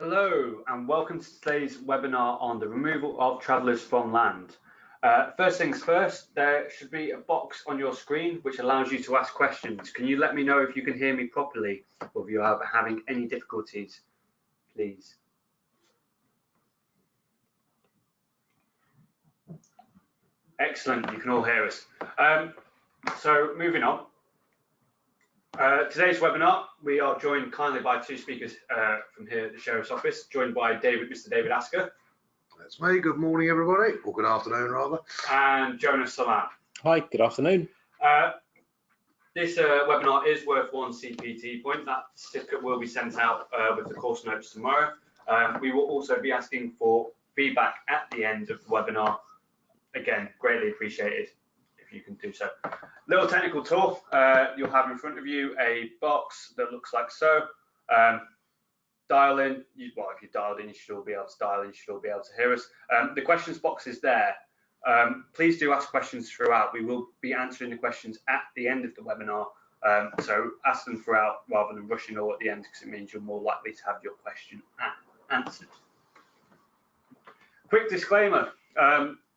Hello and welcome to today's webinar on the removal of travellers from land. First things first, there should be a box on your screen which allows you to ask questions. Can you let me know if you can hear me properly or if you are having any difficulties, please? Excellent, you can all hear us. So moving on. Today's webinar, we are joined kindly by two speakers from here at the Sheriff's Office, joined by Mr. David Asker. That's me. Good morning, everybody, or good afternoon, rather. And Jonas Salam. Hi, good afternoon. This webinar is worth one CPT point. That certificate will be sent out with the course notes tomorrow. We will also be asking for feedback at the end of the webinar. Again, greatly appreciated if you can do so. Little technical tour. You'll have in front of you a box that looks like so. Dial in. Well, if you dialed in, you should all be able to dial in. You should all be able to hear us. The questions box is there. Please do ask questions throughout. We will be answering the questions at the end of the webinar. So ask them throughout rather than rushing all at the end, because it means you're more likely to have your question answered. Quick disclaimer.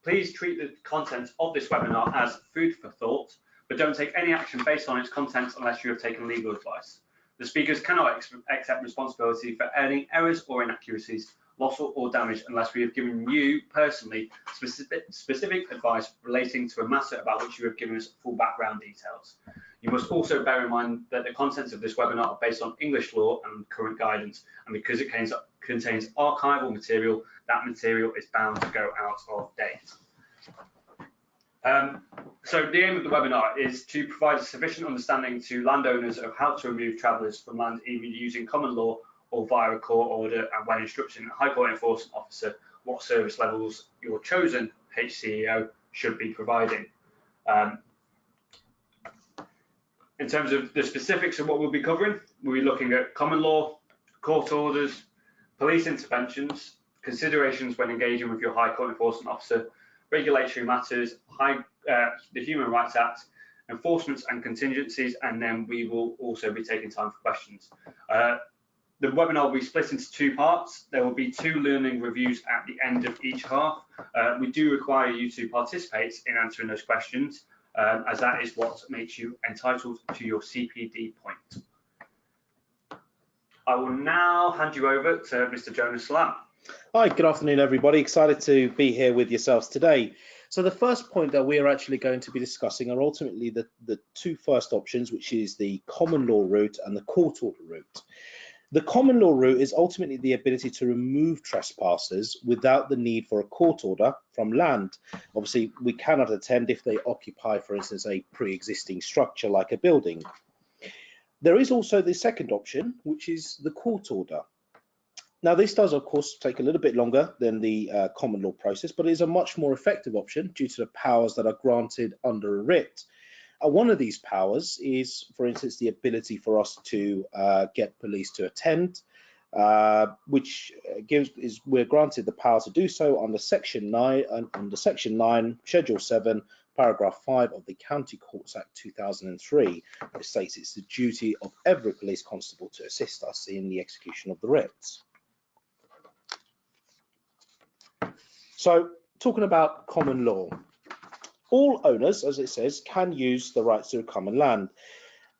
Please treat the contents of this webinar as food for thought, but don't take any action based on its contents unless you have taken legal advice. The speakers cannot accept responsibility for any errors or inaccuracies, loss or damage unless we have given you personally specific advice relating to a matter about which you have given us full background details. You must also bear in mind that the contents of this webinar are based on English law and current guidance, and because it contains archival material, that material is bound to go out of date. So the aim of the webinar is to provide a sufficient understanding to landowners of how to remove travellers from land, either using common law or via a court order, and when instructing a High Court enforcement officer what service levels your chosen HCEO should be providing. In terms of the specifics of what we'll be covering, we'll be looking at common law, court orders, police interventions, considerations when engaging with your High Court enforcement officer, regulatory matters, the Human Rights Act, enforcements and contingencies, and then we will also be taking time for questions. The webinar will be split into two parts. There will be two learning reviews at the end of each half. We do require you to participate in answering those questions, as that is what makes you entitled to your CPD point. I will now hand you over to Mr. Jonas Salam. Hi, good afternoon, everybody. Excited to be here with yourselves today. So the first point that we are actually going to be discussing are ultimately the two first options, which is the common law route and the court order route. The common law route is ultimately the ability to remove trespassers without the need for a court order from land. Obviously, we cannot attend if they occupy, for instance, a pre-existing structure like a building. There is also the second option, which is the court order. Now, this does, of course, take a little bit longer than the common law process, but it is a much more effective option due to the powers that are granted under a writ. One of these powers is, for instance, the ability for us to get police to attend, which we're granted the power to do so under Section 9, Schedule 7, Paragraph 5 of the County Courts Act 2003, which states it's the duty of every police constable to assist us in the execution of the writs. So, talking about common law, all owners, as it says, can use the rights to common land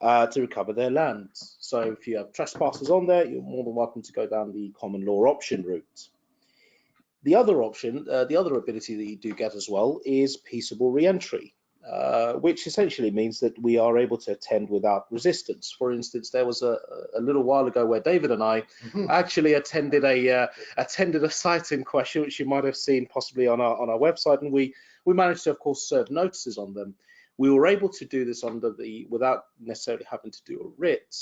to recover their lands. So, if you have trespassers on there, you're more than welcome to go down the common law option route. The other option, the other ability that you do get as well is peaceable re-entry, which essentially means that we are able to attend without resistance. For instance, there was a little while ago where David and I actually attended a site in question, which you might have seen possibly on our website, and we managed to, of course, serve notices on them. We were able to do this without necessarily having to do a writ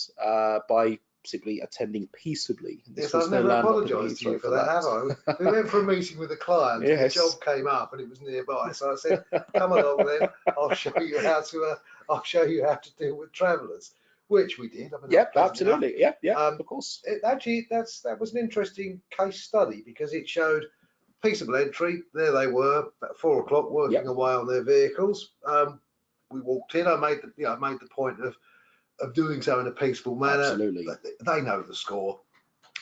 by simply attending peaceably. Yes, I've never apologised to you for that, have I? We went for a meeting with a client, yes. And the job came up and it was nearby, so I said, "Come along then, I'll show you how to deal with travellers," which we did. I mean, yep, absolutely. Yeah, of course. That was an interesting case study because it showed peaceable entry. There they were, about 4 o'clock, working away on their vehicles. We walked in. I made the point of doing so in a peaceful manner. Absolutely. They know the score.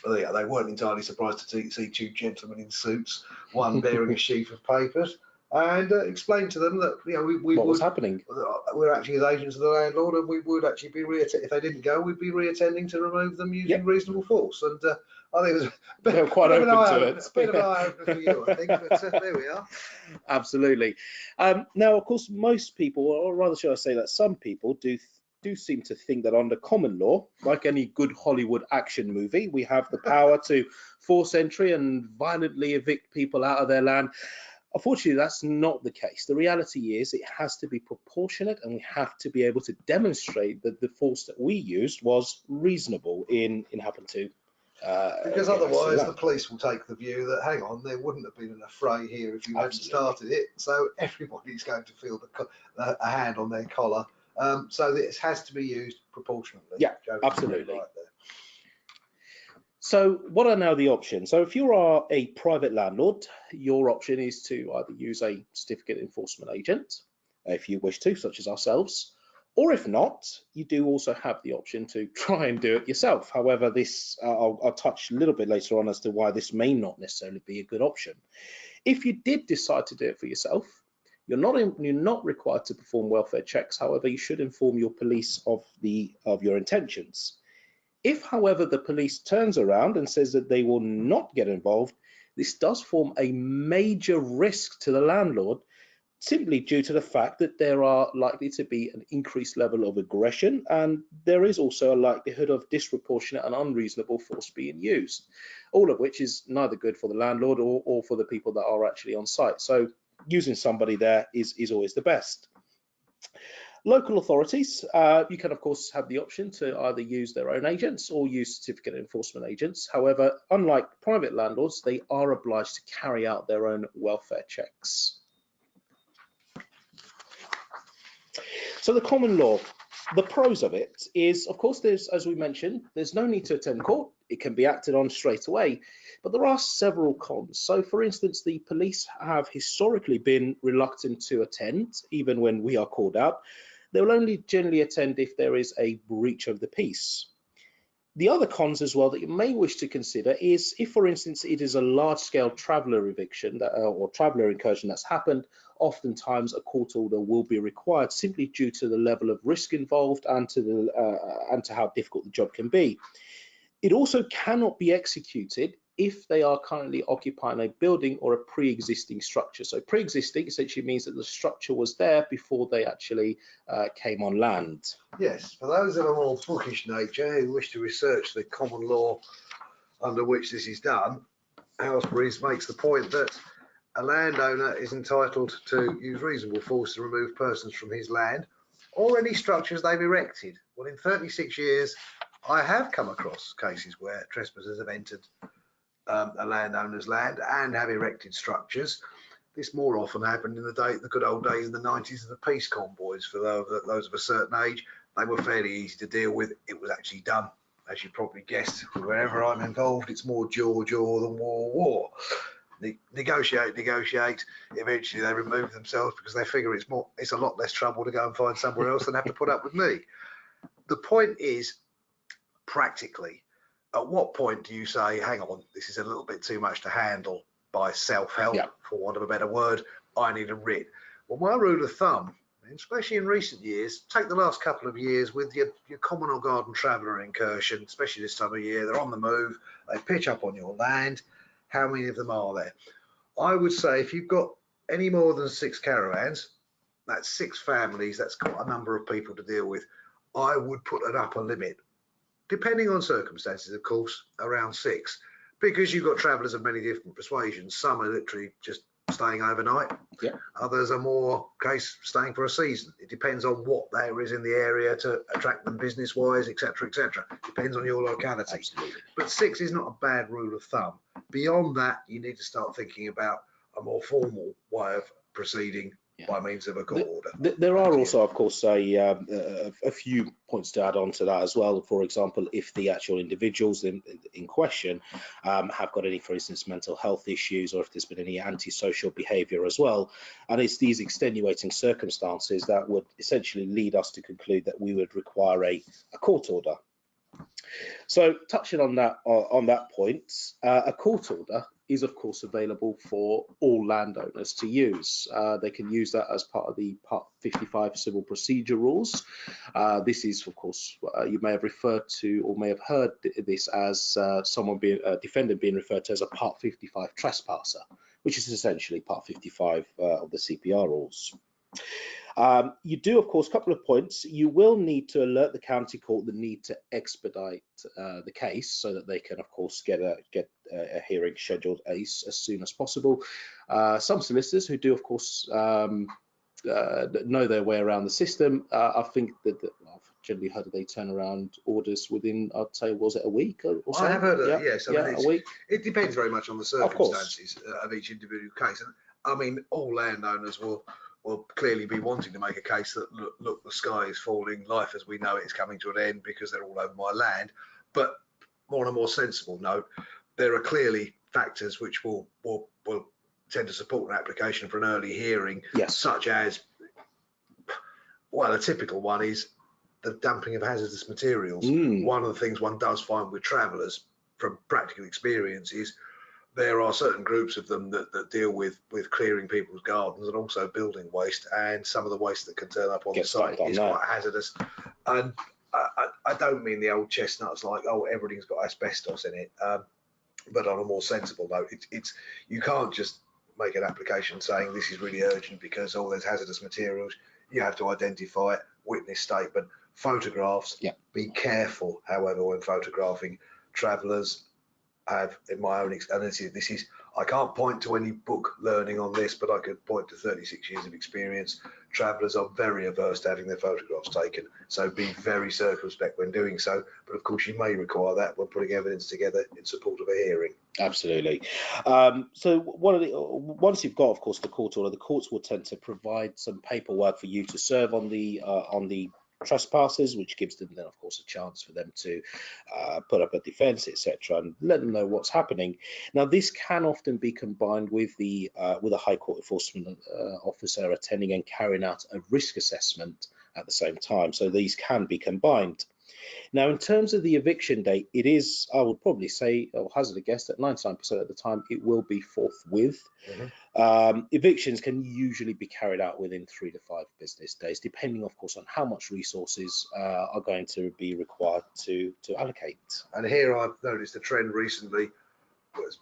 Well, yeah, they weren't entirely surprised to see two gentlemen in suits, one bearing a sheaf of papers, and explained to them that we what was would, happening. we're actually as agents of the landlord, and we would actually be if they didn't go, we'd be reattending to remove them using reasonable force. And I think it was they were quite open to it. A bit of an eye opener for you, I think. But there we are. Absolutely. Now, of course, most people, or rather, should I say that some people do seem to think that under common law, like any good Hollywood action movie, we have the power to force entry and violently evict people out of their land. Unfortunately, that's not the case. The reality is it has to be proportionate, and we have to be able to demonstrate that the force that we used was reasonable in happening to because otherwise the police will take the view that, hang on, there wouldn't have been an affray here if you hadn't started it, so everybody's going to feel a hand on their collar. So this has to be used proportionately. Yeah, absolutely. Right there. So what are now the options? So if you are a private landlord, your option is to either use a certificate enforcement agent, if you wish to, such as ourselves, or if not, you do also have the option to try and do it yourself. However, this I'll touch a little bit later on as to why this may not necessarily be a good option. If you did decide to do it for yourself, you're not required to perform welfare checks. However, you should inform your police of your intentions. If, however, the police turns around and says that they will not get involved, this does form a major risk to the landlord, simply due to the fact that there are likely to be an increased level of aggression, and there is also a likelihood of disproportionate and unreasonable force being used, all of which is neither good for the landlord or for the people that are actually on site. So using somebody there is always the best. Local authorities, you can of course have the option to either use their own agents or use certificate enforcement agents. However, unlike private landlords, they are obliged to carry out their own welfare checks. So the common law, the pros of it is, of course, as we mentioned, there's no need to attend court. It can be acted on straight away, but there are several cons. So for instance, the police have historically been reluctant to attend, even when we are called out. They will only generally attend if there is a breach of the peace. The other cons as well that you may wish to consider is if, for instance, it is a large-scale traveller eviction or traveller incursion that's happened, oftentimes a court order will be required simply due to the level of risk involved and to how difficult the job can be. It also cannot be executed if they are currently occupying a building or a pre-existing structure. So pre-existing essentially means that the structure was there before they actually came on land. Yes, for those of a more bookish nature who wish to research the common law under which this is done, Halsbury's makes the point that a landowner is entitled to use reasonable force to remove persons from his land or any structures they've erected. Well, in 36 years, I have come across cases where trespassers have entered a landowner's land and have erected structures. This more often happened in the good old days in the 90s of the peace convoys. For those of a certain age, they were fairly easy to deal with. It was actually done, as you probably guessed, wherever I'm involved, it's more jaw than war. Negotiate. Eventually they remove themselves because they figure it's a lot less trouble to go and find somewhere else than have to put up with me. The point is, practically, at what point do you say, hang on, this is a little bit too much to handle by self-help, for want of a better word, I need a writ? Well, my rule of thumb, especially in recent years, take the last couple of years with your common or garden traveller incursion, especially this time of year, they're on the move, they pitch up on your land. How many of them are there? I would say if you've got any more than 6 caravans, that's 6 families, that's got a number of people to deal with. I would put an upper limit, depending on circumstances, of course, around 6, because you've got travellers of many different persuasions. Some are literally just staying overnight. Others are more staying for a season. It depends on what there is in the area to attract them business-wise, etc., etc. Depends on your locality. Absolutely. But 6 is not a bad rule of thumb. Beyond that, you need to start thinking about a more formal way of proceeding by means of a court order. There are also, of course, a few points to add on to that as well. For example, if the actual individuals in question have got any, for instance, mental health issues, or if there's been any antisocial behaviour as well, and it's these extenuating circumstances that would essentially lead us to conclude that we would require a court order. So touching on that point, a court order is of course available for all landowners to use. They can use that as part of the Part 55 Civil Procedure Rules. This is of course, you may have referred to or may have heard this as a defendant being referred to as a Part 55 trespasser, which is essentially Part 55 of the CPR rules. You do, of course, a couple of points. You will need to alert the county court the need to expedite the case so that they can, of course, get a hearing scheduled as soon as possible. Some solicitors who do, of course, know their way around the system, I think that I've generally heard that they turn around orders within, I'd say, was it a week or so? I have heard of yes. A week. It depends very much on the circumstances of each individual case. And I mean, all landowners will clearly be wanting to make a case that look, the sky is falling, life as we know it is coming to an end because they're all over my land. But on a more sensible note, there are clearly factors which will tend to support an application for an early hearing, such as, well, a typical one is the dumping of hazardous materials. One of the things one does find with travellers from practical experience is there are certain groups of them that deal with clearing people's gardens and also building waste, and some of the waste that can turn up on the site is quite hazardous. And I don't mean the old chestnuts like, oh, everything's got asbestos in it, but on a more sensible note, it's you can't just make an application saying this is really urgent because there's hazardous materials. You have to identify it, witness statement, photographs. Be careful, however, when photographing. Travellers have, in my own experience, I can't point to any book learning on this, but I could point to 36 years of experience. Travellers are very averse to having their photographs taken, so be very circumspect when doing so. But of course, you may require that when putting evidence together in support of a hearing. Absolutely. So once you've got, of course, the court order, the courts will tend to provide some paperwork for you to serve on the trespassers, which gives them then, of course, a chance for them to put up a defence, etc., and let them know what's happening. Now, this can often be combined with a High Court enforcement officer attending and carrying out a risk assessment at the same time. So these can be combined. Now, in terms of the eviction date, it is, I would probably say, or hazard a guess, that 99% of the time it will be forthwith. Evictions can usually be carried out within 3 to 5 business days, depending, of course, on how much resources are going to be required to allocate. And here I've noticed a trend recently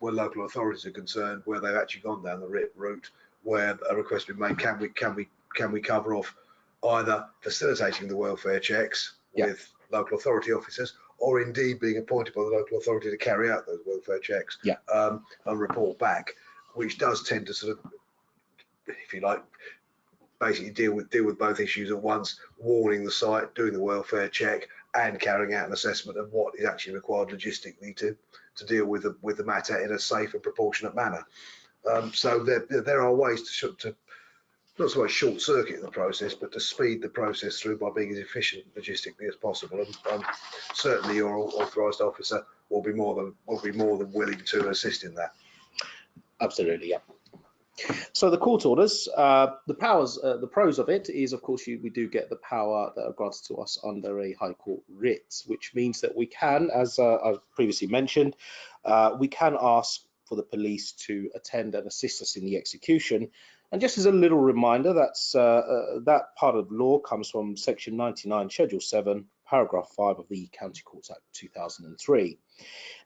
where local authorities are concerned, where they've actually gone down the Writ route, where a request has been made, can we cover off either facilitating the welfare checks with local authority officers, or indeed being appointed by the local authority to carry out those welfare checks and report back, which does tend to sort of, if you like, basically deal with both issues at once, warning the site, doing the welfare check, and carrying out an assessment of what is actually required logistically to deal with the matter in a safe and proportionate manner. So there are ways to not so much short circuit the process, but to speed the process through by being as efficient logistically as possible. And certainly your authorised officer will be more than willing to assist in that. Absolutely, yeah. So the court orders, the pros of it is, of course, we do get the power that are granted to us under a High Court writ, which means that we can, as I previously mentioned, we can ask for the police to attend and assist us in the execution. And just as a little reminder, that part of law comes from Section 99, Schedule 7, Paragraph 5 of the County Courts Act 2003.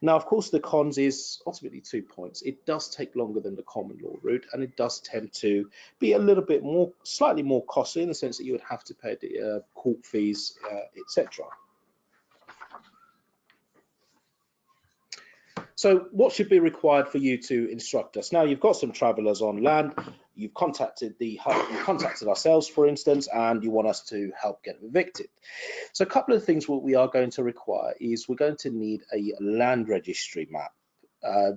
Now, of course, the cons is ultimately 2 points. It does take longer than the common law route, and it does tend to be a little bit slightly more costly in the sense that you would have to pay the court fees, etc. So what should be required for you to instruct us? Now, you've got some travellers on land, you've contacted ourselves, for instance, and you want us to help get them evicted. So a couple of things what we are going to require is we're going to need a land registry map.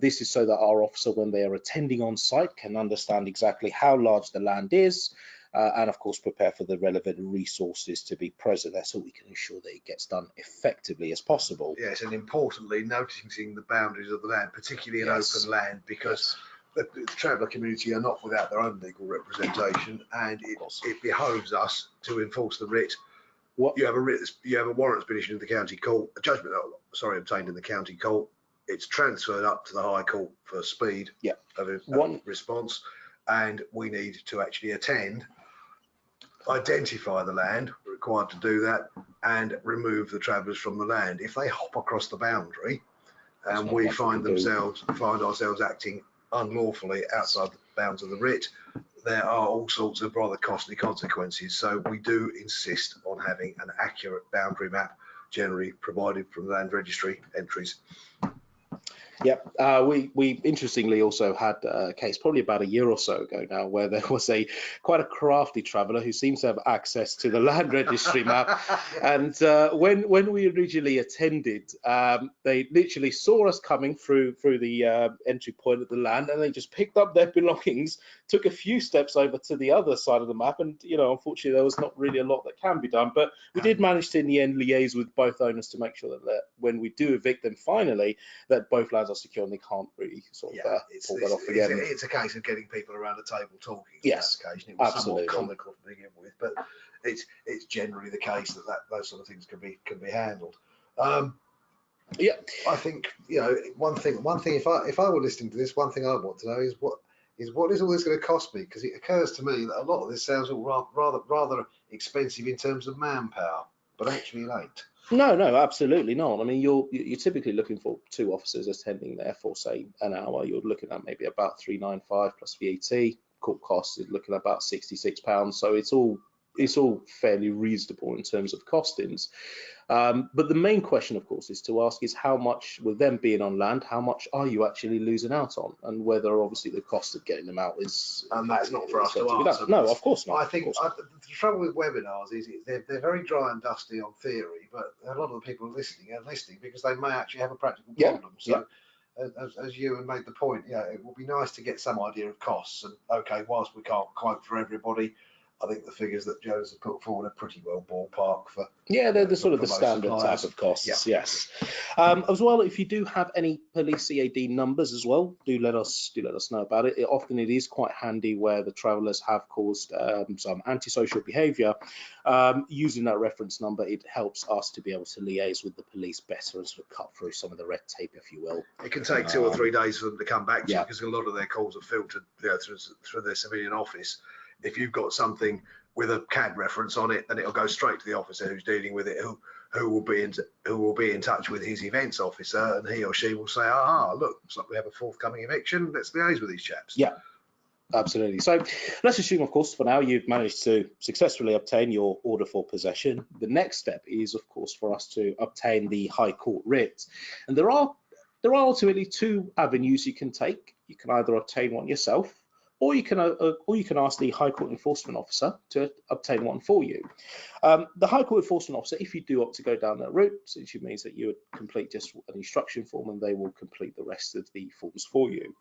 This is so that our officer, when they are attending on site, can understand exactly how large the land is, and of course prepare for the relevant resources to be present there so we can ensure that it gets done effectively as possible. Yes, and importantly, noticing the boundaries of the land, particularly in open land, because the traveller community are not without their own legal representation, and it behoves us to enforce the writ You have a writ, you have a warrant been issued in the county court, a judgment, obtained in the county court. It's transferred up to the High Court for speed of response, and we need to actually identify the land, we're required to do that, and remove the travellers from the land. If they hop across the boundary and we find ourselves acting unlawfully outside the bounds of the writ, there are all sorts of rather costly consequences. So we do insist on having an accurate boundary map, generally provided from land registry entries. Yep, we interestingly also had a case probably about a year or so ago now, where there was quite a crafty traveller who seems to have access to the land registry map. And when we originally attended, they literally saw us coming through the entry point of the land, and they just picked up their belongings, took a few steps over to the other side of the map, and unfortunately there was not really a lot that can be done. But we did manage to in the end liaise with both owners to make sure that when we do evict them finally, that both lands are secure and they can't really sort of pull that off again. It's a case of getting people around the table talking. Yes, on that occasion. It was absolutely. somewhat comical to begin with, but it's generally the case that those sort of things can be handled. Yeah, I think one thing. If I were listening to this, one thing I want to know is what is all this going to cost me? Because it occurs to me that a lot of this sounds rather expensive in terms of manpower, but actually it ain't. No, absolutely not. I mean, you're typically looking for 2 officers attending there for, say, an hour. You're looking at maybe about £395 plus VAT. Court costs is looking at about £66. So it's all fairly reasonable in terms of costings. But the main question, of course, is to ask is how much, with them being on land, how much are you actually losing out on, and whether obviously the cost of getting them out is. And that's not for us to answer. No, of course not. I think the trouble with webinars is they're very dry and dusty on theory, but a lot of the people listening because they may actually have a practical problem. So. As you made the point, it would be nice to get some idea of costs. And okay, whilst we can't quote for everybody, I think the figures that Joe's has put forward are pretty well ballpark for. Yeah, they're the sort of the standard type of costs. Yeah. Yes. As well, if you do have any police CAD numbers as well, do let us know about it. Often it is quite handy where the travellers have caused some antisocial behaviour. Using that reference number, it helps us to be able to liaise with the police better and sort of cut through some of the red tape, if you will. It can take 2 or 3 days for them to come back to you because a lot of their calls are filtered through their civilian office. If you've got something with a CAD reference on it, then it'll go straight to the officer who's dealing with it, who will be in touch with his events officer, and he or she will say, look, looks like we have a forthcoming eviction. Let's liaise with these chaps. Yeah, absolutely. So let's assume, of course, for now you've managed to successfully obtain your order for possession. The next step is, of course, for us to obtain the High Court writ, and there are ultimately 2 avenues you can take. You can either obtain one yourself, or you can ask the High Court Enforcement Officer to obtain one for you. The High Court Enforcement Officer, if you do opt to go down that route, essentially means that you would complete just an instruction form and they will complete the rest of the forms for you.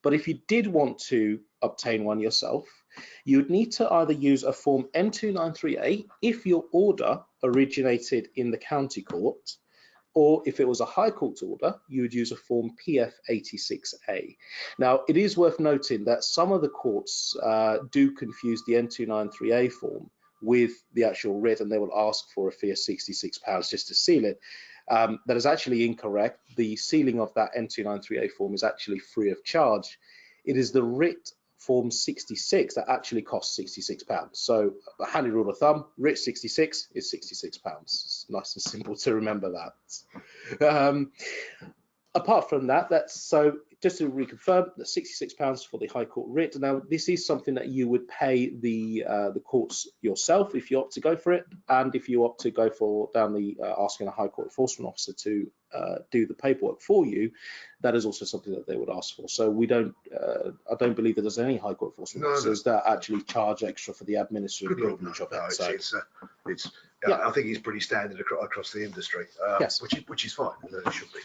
But if you did want to obtain one yourself, you would need to either use a form N2938 if your order originated in the county court, or if it was a High Court order, you would use a form PF86A. Now, it is worth noting that some of the courts do confuse the N2938 form with the actual writ, and they will ask for a fee of £66 just to seal it. That is actually incorrect. The sealing of that N2938 form is actually free of charge. It is the writ form 66 that actually costs £66. So a handy rule of thumb, writ 66 is £66. It's nice and simple to remember that. Apart from that, so just to reconfirm, the £66 for the High Court writ. Now, this is something that you would pay the courts yourself if you opt to go for it, and if you opt to go for asking a High Court Enforcement Officer to do the paperwork for you, that is also something that they would ask for. So we don't, I don't believe that there's any High Court Enforcement Officers that actually charge extra for the administrative privilege of it. I think it's pretty standard across the industry, yes. which is fine, it should be.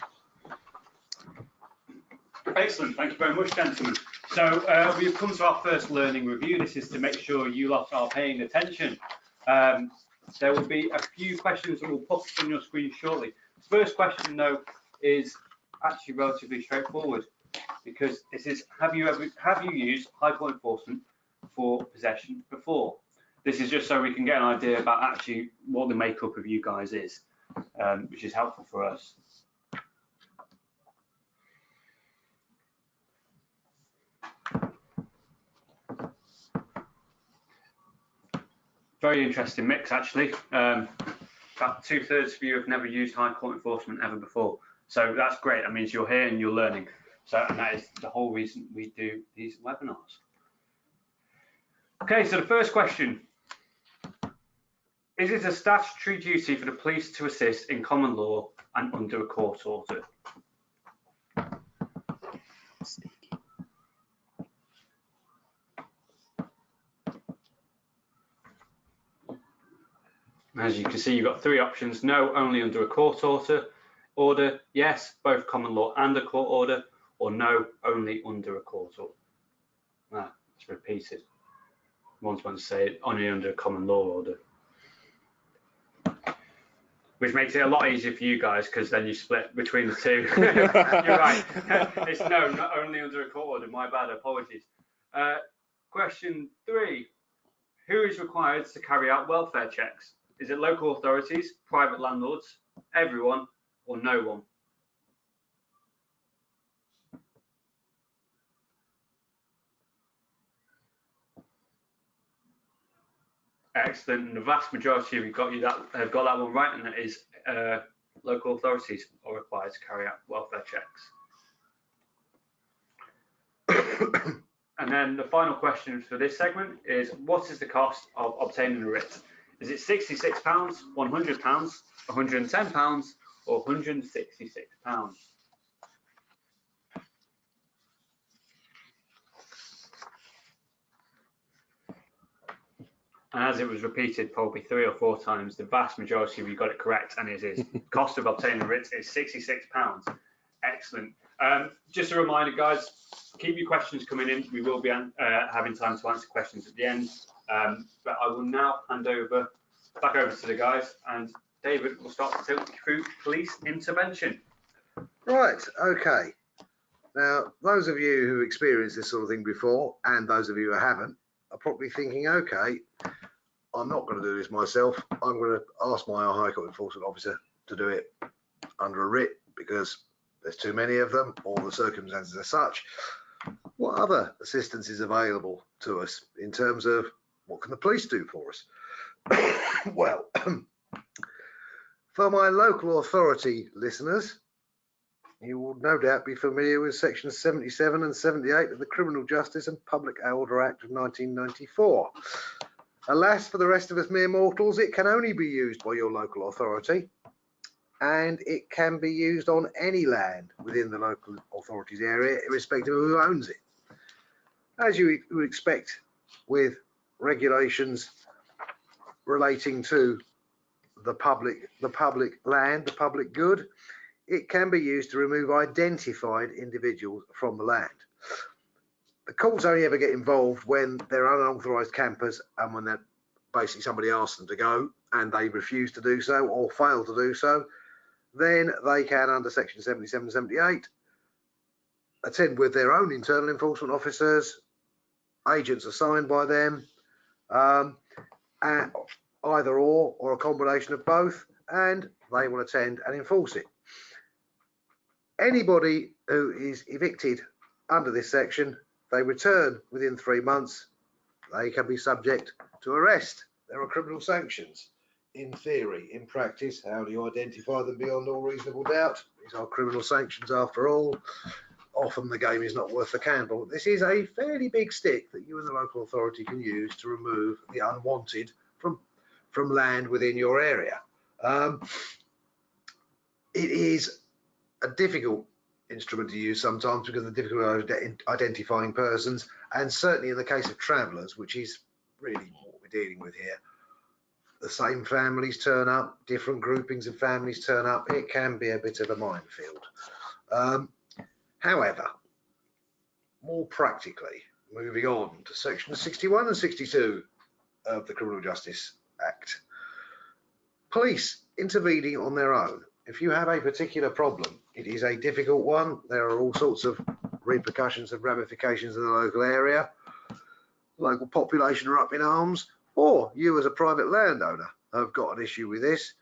Excellent, thank you very much, gentlemen. So we've come to our first learning review. This is to make sure you lot are paying attention. There will be a few questions that will pop up on your screen shortly. The first question, though, is actually relatively straightforward, because this is: have you used High Court enforcement for possession before? This is just so we can get an idea about actually what the makeup of you guys is, which is helpful for us. Very interesting mix, actually. About 2/3 of you have never used High Court enforcement ever before. So that's great. That means you're here and you're learning. So, and that is the whole reason we do these webinars. Okay, so the first question. Is it a statutory duty for the police to assist in common law and under a court order? As you can see, you've got 3 options. No, only under a court order. Yes, both common law and a court order. Or no, only under a court order. Ah, it's repeated. One's going to say only under a common law order. Which makes it a lot easier for you guys, because then you split between the two. You're right. It's no, not only under a court order. My bad, apologies. Question 3. Who is required to carry out welfare checks? Is it local authorities, private landlords, everyone, or no one? Excellent. And the vast majority of you have got that one right, and that is local authorities are required to carry out welfare checks. And then the final question for this segment is, what is the cost of obtaining a writ? Is it £66, £100, £110, or £166? And as it was repeated probably 3 or 4 times, the vast majority of you got it correct, and it is. Cost of obtaining a writ is £66. Excellent. Just a reminder, guys, keep your questions coming in. We will be having time to answer questions at the end. But I will now hand back over to the guys, and David will start to take you through police intervention. Right, okay. Now, those of you who experienced this sort of thing before, and those of you who haven't, are probably thinking, okay, I'm not going to do this myself. I'm going to ask my High Court enforcement officer to do it under a writ because there's too many of them, or the circumstances are such. What other assistance is available to us in terms of what can the police do for us? Well, for my local authority listeners, you will no doubt be familiar with sections 77 and 78 of the Criminal Justice and Public Order Act of 1994. Alas, for the rest of us mere mortals, it can only be used by your local authority, and it can be used on any land within the local authority's area, irrespective of who owns it. As you would expect with regulations relating to the public land, the public good, it can be used to remove identified individuals from the land. The courts only ever get involved when they're unauthorised campers and when basically somebody asks them to go and they refuse to do so or fail to do so. Then they can, under section 77 and 78, attend with their own internal enforcement officers, agents assigned by them, either or a combination of both, and they will attend and enforce it. Anybody who is evicted under this section, they return within 3 months, they can be subject to arrest. There are criminal sanctions. In theory, in practice, how do you identify them beyond all reasonable doubt? These are criminal sanctions after all. Often the game is not worth the candle. This is a fairly big stick that you and the local authority can use to remove the unwanted from land within your area. It is a difficult instrument to use sometimes because of the difficulty of identifying persons, and certainly in the case of travellers, which is really what we're dealing with here. The same families turn up, different groupings of families turn up. It can be a bit of a minefield. However, more practically, moving on to sections 61 and 62 of the Criminal Justice Act. Police intervening on their own. If you have a particular problem, it is a difficult one. There are all sorts of repercussions and ramifications in the local area. Local population are up in arms. or you as a private landowner have got an issue with this,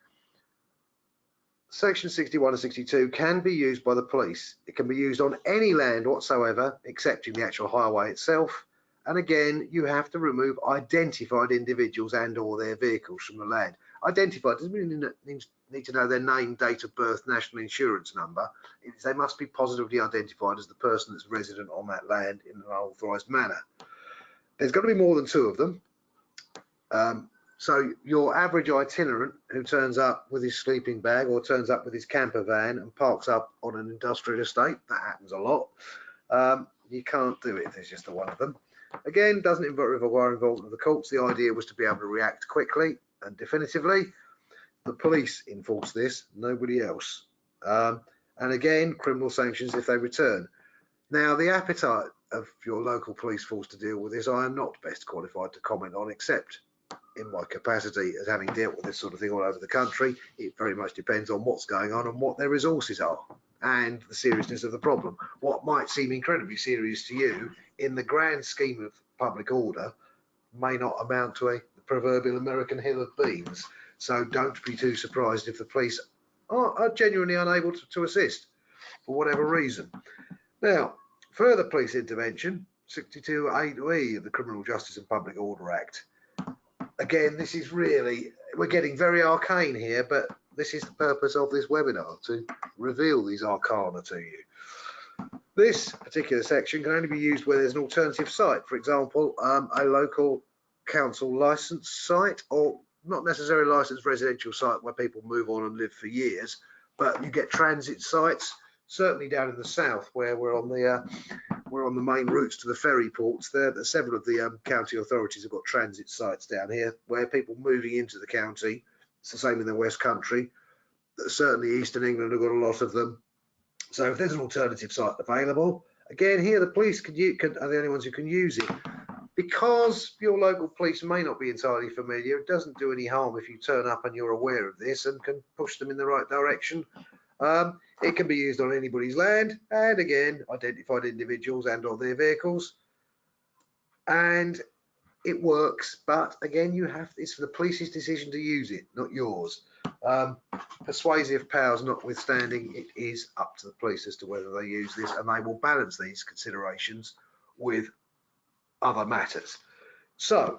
Section 61 and 62 can be used by the police. It can be used on any land whatsoever, excepting the actual highway itself. And again, you have to remove identified individuals and or their vehicles from the land. Identified doesn't mean you need to know their name, date of birth, national insurance number. They must be positively identified as the person that's resident on that land in an authorised manner. There's got to be more than 2 of them. So your average itinerant who turns up with his sleeping bag or turns up with his camper van and parks up on an industrial estate, that happens a lot. You can't do it if there's just the one of them. Again, doesn't require involvement of the courts. The idea was to be able to react quickly and definitively. The police enforce this, nobody else. And again, criminal sanctions if they return. Now, the appetite of your local police force to deal with this, I am not best qualified to comment on, except in my capacity as having dealt with this sort of thing all over the country. It very much depends on what's going on and what their resources are and the seriousness of the problem. What might seem incredibly serious to you in the grand scheme of public order may not amount to the proverbial American hill of beans. So don't be too surprised if the police are genuinely unable to assist for whatever reason. Now, further police intervention, 62(8)(e) of the Criminal Justice and Public Order Act. Again, this is really, we're getting very arcane here, but this is the purpose of this webinar, to reveal these arcana to you. This particular section can only be used where there's an alternative site, for example, a local council licensed site, or not necessarily licensed residential site where people move on and live for years, but you get transit sites, certainly down in the south where we're on the main routes to the ferry ports. Several of the county authorities have got transit sites down here where people moving into the county. It's the same in the West Country. Certainly Eastern England have got a lot of them. So if there's an alternative site available, again, here the police are the only ones who can use it. Because your local police may not be entirely familiar, it doesn't do any harm if you turn up and you're aware of this and can push them in the right direction. It can be used on anybody's land, and again, identified individuals and or their vehicles. And it works, but again, it's for the police's decision to use it, not yours. Persuasive powers notwithstanding, it is up to the police as to whether they use this, and they will balance these considerations with other matters. So,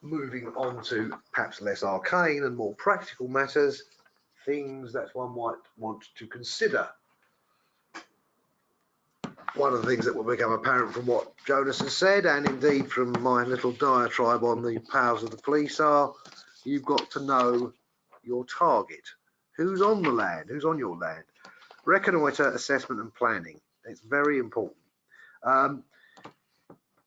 moving on to perhaps less arcane and more practical matters, things that one might want to consider. One of the things that will become apparent from what Jonas has said, and indeed from my little diatribe on the powers of the police, are you've got to know your target. Who's on the land? Who's on your land? Reconnoiter, assessment and planning. It's very important.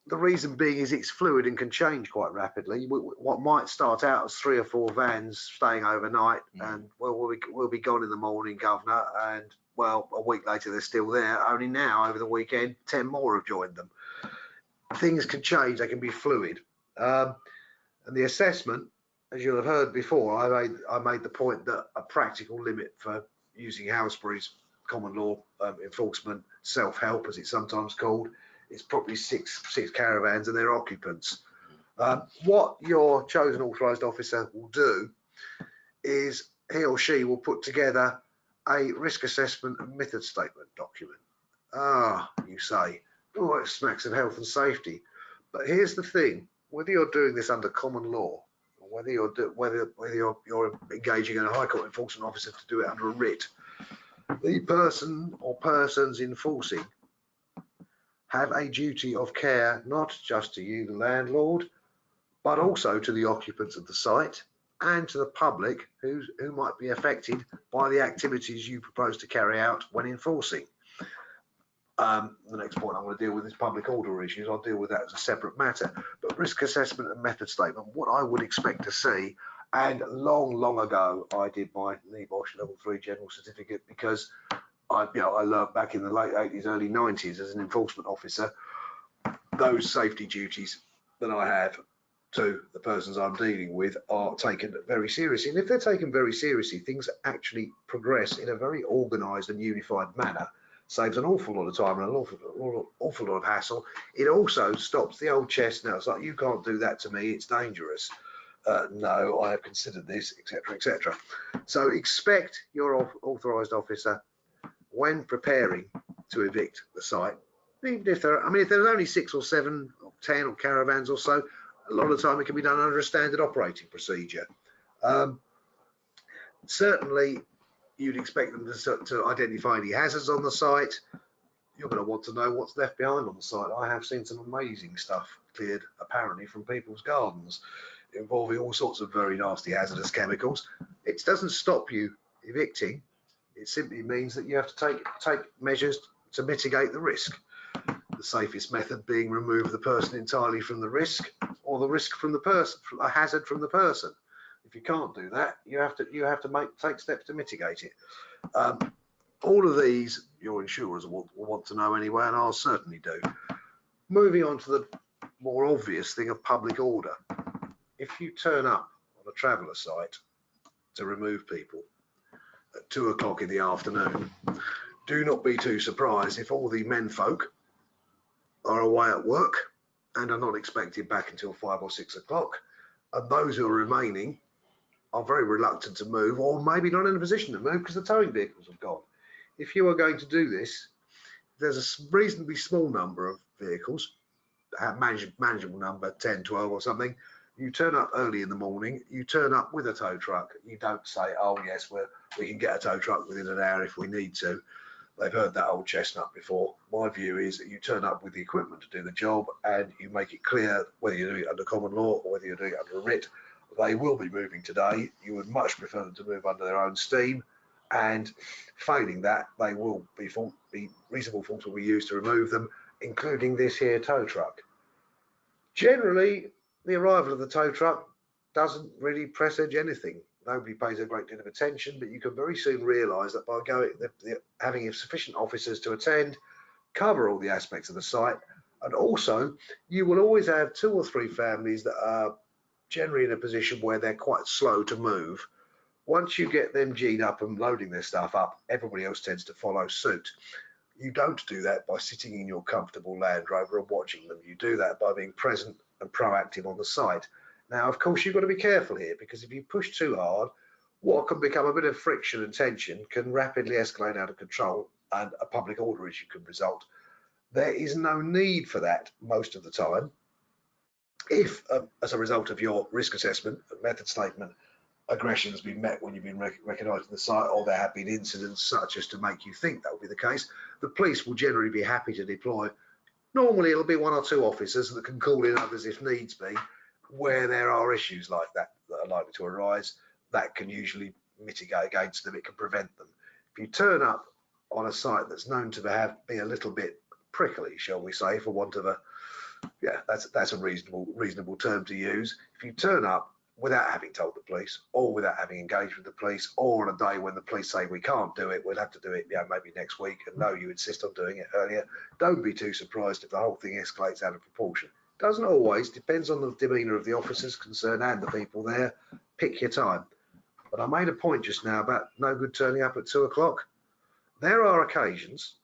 The reason being is it's fluid and can change quite rapidly. What might start out as 3 or 4 vans staying overnight, and well, we'll be gone in the morning, Governor, and well, a week later they're still there. Only now, over the weekend, 10 more have joined them. Things can change, they can be fluid. And the assessment, as you'll have heard before, I made the point that a practical limit for using Halsbury's common law enforcement, self-help as it's sometimes called, is probably six caravans and their occupants. What your chosen authorised officer will do is he or she will put together a risk assessment and method statement document. You say, oh, it smacks of health and safety. But here's the thing: whether you're doing this under common law, or whether you're engaging in a High Court enforcement officer to do it under a writ, the person or persons enforcing have a duty of care, not just to you, the landlord, but also to the occupants of the site and to the public who might be affected by the activities you propose to carry out when enforcing. The next point I'm going to deal with is public order issues. I'll deal with that as a separate matter. But risk assessment and method statement, what I would expect to see, and long ago I did my NEBOSH Level 3 General Certificate because I learned back in the late 80s, early 90s as an enforcement officer, those safety duties that I have to the persons I'm dealing with are taken very seriously. And if they're taken very seriously, things actually progress in a very organised and unified manner. saves an awful lot of time and an awful lot of hassle. It also stops the old chestnut. It's like, you can't do that to me, it's dangerous. No, I have considered this, etc., etc. So expect your authorised officer, when preparing to evict the site, even if there are, I mean, if there's only 6 or 7 or 10 or caravans or so, a lot of the time it can be done under a standard operating procedure. Certainly, you'd expect them to identify any hazards on the site. You're going to want to know what's left behind on the site. I have seen some amazing stuff cleared, apparently, from people's gardens, involving all sorts of very nasty hazardous chemicals. It doesn't stop you evicting. It simply means that you have to take measures to mitigate the risk. The safest method being remove the person entirely from the risk, or the risk from the person, a hazard from the person. If you can't do that, you have to take steps to mitigate it. All of these your insurers will want to know anyway, and I'll certainly do. Moving on to the more obvious thing of public order. If you turn up on a traveller site to remove people at 2 o'clock in the afternoon, do not be too surprised if all the menfolk are away at work and are not expected back until 5 or 6 o'clock, and those who are remaining are very reluctant to move, or maybe not in a position to move because the towing vehicles have gone. If you are going to do this, there's a reasonably small number of vehicles, manageable number, 10, 12 or something. You turn up early in the morning, you turn up with a tow truck. You don't say, oh yes, we can get a tow truck within an hour if we need to. They've heard that old chestnut before. My view is that you turn up with the equipment to do the job, and you make it clear, whether you're doing it under common law or whether you're doing it under a writ, they will be moving today. You would much prefer them to move under their own steam, and failing that, they will be reasonable forms will be used to remove them, including this here tow truck. Generally, the arrival of the tow truck doesn't really presage anything. Nobody pays a great deal of attention, but you can very soon realise that by having sufficient officers to attend, cover all the aspects of the site, and also you will always have 2 or 3 families that are generally in a position where they're quite slow to move. Once you get them G'd up and loading their stuff up, everybody else tends to follow suit. You don't do that by sitting in your comfortable Land Rover and watching them. You do that by being present and proactive on the site. Now, of course, you've got to be careful here, because if you push too hard, what can become a bit of friction and tension can rapidly escalate out of control, and a public order issue can result. There is no need for that most of the time. If, as a result of your risk assessment and method statement, aggression has been met when you've been recognised on the site, or there have been incidents such as to make you think that will be the case, the police will generally be happy to deploy. Normally, it'll be 1 or 2 officers that can call in others if needs be, where there are issues like that that are likely to arise. That can usually mitigate against them. It can prevent them. If you turn up on a site that's known to be a little bit prickly, shall we say, for want of a, yeah, that's a reasonable term to use. If you turn up without having told the police, or without having engaged with the police, or on a day when the police say we can't do it, we'll have to do it, maybe next week, and no, you insist on doing it earlier, don't be too surprised if the whole thing escalates out of proportion. Doesn't always, depends on the demeanour of the officers concerned and the people there. Pick your time. But I made a point just now about no good turning up at 2 o'clock. There are occasions,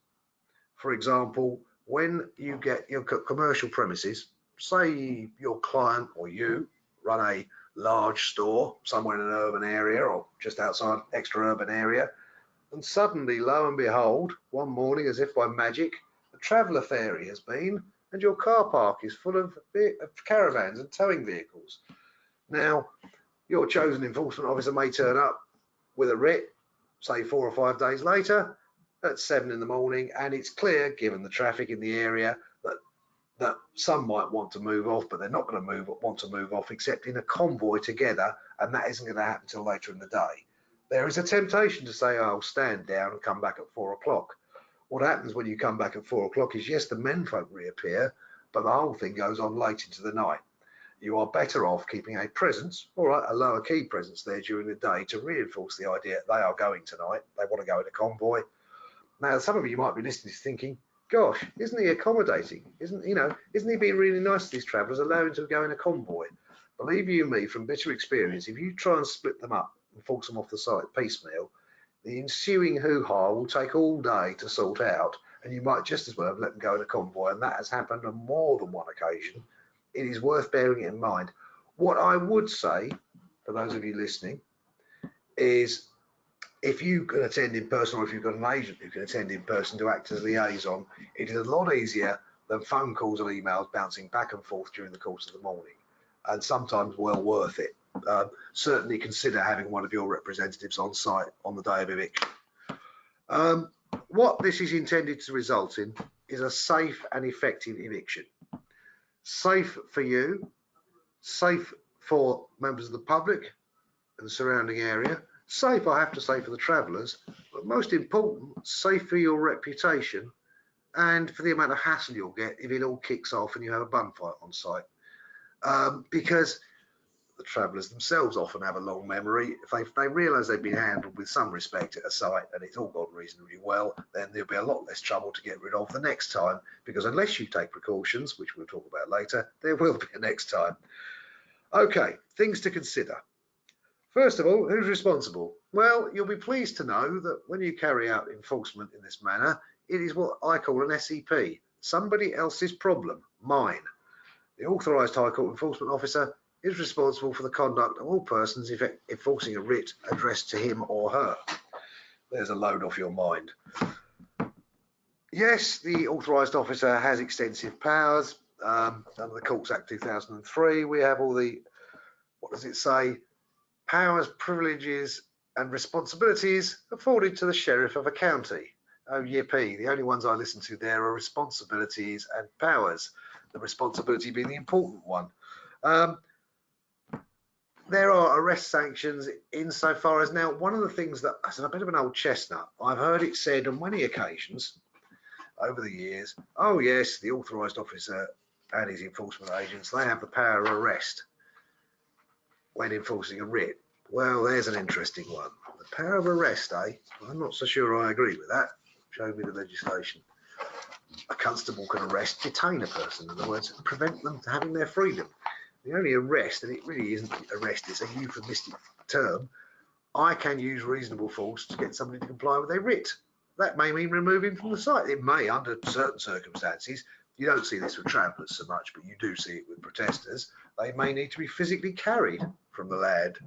for example, when you get your commercial premises, say your client or you run a large store somewhere in an urban area or just outside extra urban area, and suddenly, lo and behold, one morning, as if by magic, the traveller ferry has been, and your car park is full of caravans and towing vehicles. Now, your chosen enforcement officer may turn up with a writ, say 4 or 5 days later, at 7 in the morning, and it's clear, given the traffic in the area, that some might want to move off, but they're not going to want to move off except in a convoy together, and that isn't going to happen until later in the day. There is a temptation to say, I'll stand down and come back at 4 o'clock. What happens when you come back at 4 o'clock is, yes, the menfolk reappear, but the whole thing goes on late into the night. You are better off keeping a presence, all right, a lower key presence there during the day to reinforce the idea they are going tonight. They want to go in a convoy. Now, some of you might be listening thinking, gosh, isn't he accommodating? Isn't he being really nice to these travellers, allowing them to go in a convoy? Believe you me, from bitter experience, if you try and split them up and force them off the site piecemeal, the ensuing hoo-ha will take all day to sort out, and you might just as well have let them go in a convoy, and that has happened on more than one occasion. It is worth bearing it in mind. What I would say, for those of you listening, is if you can attend in person, or if you've got an agent who can attend in person to act as a liaison, it is a lot easier than phone calls and emails bouncing back and forth during the course of the morning, and sometimes well worth it. Certainly consider having one of your representatives on site on the day of eviction. What this is intended to result in is a safe and effective eviction. Safe for you, safe for members of the public and the surrounding area, safe, I have to say, for the travellers, but most important, safe for your reputation and for the amount of hassle you'll get if it all kicks off and you have a bun fight on site. Because the travellers themselves often have a long memory. If they realise they've been handled with some respect at a site and it's all gone reasonably well, then there'll be a lot less trouble to get rid of the next time, because unless you take precautions, which we'll talk about later, there will be a next time. Okay, things to consider. First of all, who's responsible? Well, you'll be pleased to know that when you carry out enforcement in this manner, it is what I call an SEP, somebody else's problem, mine. The authorised High Court enforcement officer is responsible for the conduct of all persons enforcing a writ addressed to him or her. There's a load off your mind. Yes, the authorised officer has extensive powers. Under the Courts Act 2003, we have all the, what does it say? Powers, privileges and responsibilities afforded to the sheriff of a county. Oh, yippee. The only ones I listen to there are responsibilities and powers, the responsibility being the important one. There are arrest sanctions insofar as, now, one of the things that, it's a bit of an old chestnut, I've heard it said on many occasions over the years, oh yes, the authorised officer and his enforcement agents, they have the power of arrest when enforcing a writ. Well, there's an interesting one. The power of arrest, eh? I'm not so sure I agree with that. Show me the legislation. A constable can arrest, detain a person, in other words, prevent them from having their freedom. The only arrest, and it really isn't arrest, it's a euphemistic term, I can use reasonable force to get somebody to comply with their writ. That may mean removing from the site. It may, under certain circumstances. You don't see this with travellers so much, but you do see it with protesters. They may need to be physically carried from the land.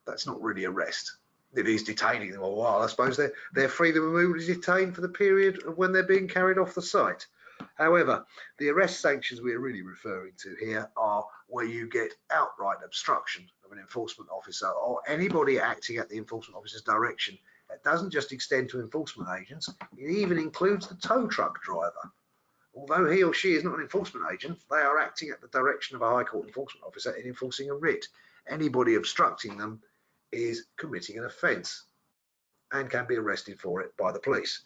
That's not really arrest. It is detaining them a while. I suppose their freedom of movement is detained for the period of when they're being carried off the site. However, the arrest sanctions we're really referring to here are where you get outright obstruction of an enforcement officer or anybody acting at the enforcement officer's direction. It doesn't just extend to enforcement agents, it even includes the tow truck driver. Although he or she is not an enforcement agent, they are acting at the direction of a High Court enforcement officer in enforcing a writ. Anybody obstructing them is committing an offence and can be arrested for it by the police.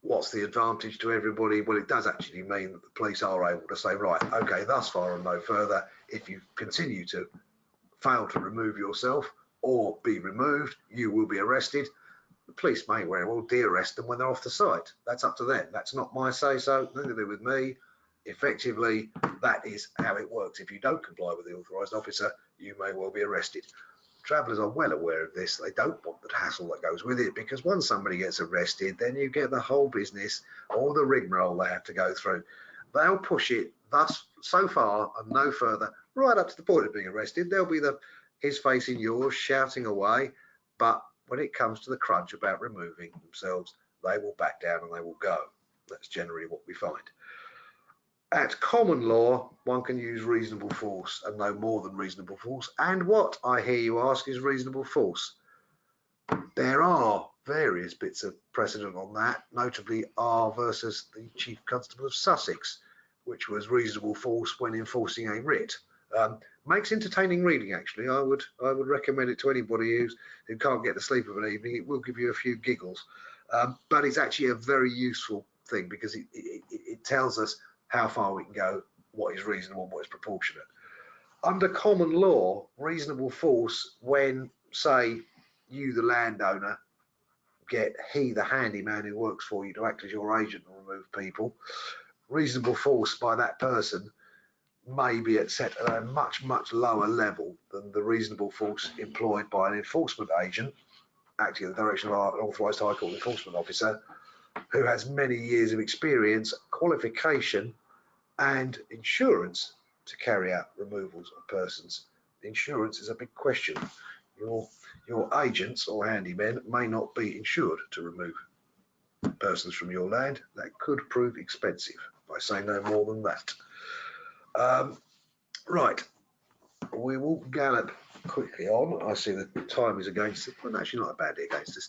What's the advantage to everybody? Well, it does actually mean that the police are able to say, right, okay, thus far and no further. If you continue to fail to remove yourself or be removed, you will be arrested. The police may very well de-arrest them when they're off the site. That's up to them. That's not my say-so, nothing to do with me. Effectively, that is how it works. If you don't comply with the authorised officer, you may well be arrested. Travellers are well aware of this. They don't want the hassle that goes with it, because once somebody gets arrested, then you get the whole business, all the rigmarole they have to go through. They'll push it thus so far and no further, right up to the point of being arrested. There'll be his face in yours, shouting away. But when it comes to the crunch about removing themselves, they will back down and they will go. That's generally what we find. At common law, one can use reasonable force and no more than reasonable force. And what, I hear you ask, is reasonable force? There are various bits of precedent on that, notably R versus the Chief Constable of Sussex, which was reasonable force when enforcing a writ. Makes entertaining reading, actually. I would recommend it to anybody who can't get to sleep of an evening. It will give you a few giggles, but it's actually a very useful thing, because it tells us how far we can go, what is reasonable, what is proportionate. Under common law, reasonable force when, say, you, the landowner, get he, the handyman who works for you, to act as your agent and remove people, reasonable force by that person may be set at a much, much lower level than the reasonable force employed by an enforcement agent acting at the direction of an authorised High Court enforcement officer who has many years of experience, qualification and insurance to carry out removals of persons. Insurance is a big question. Your agents or handymen may not be insured to remove persons from your land. That could prove expensive. I say no more than that. Right, we will gallop quickly on. I see the time is against us. Well, actually not a badly against us.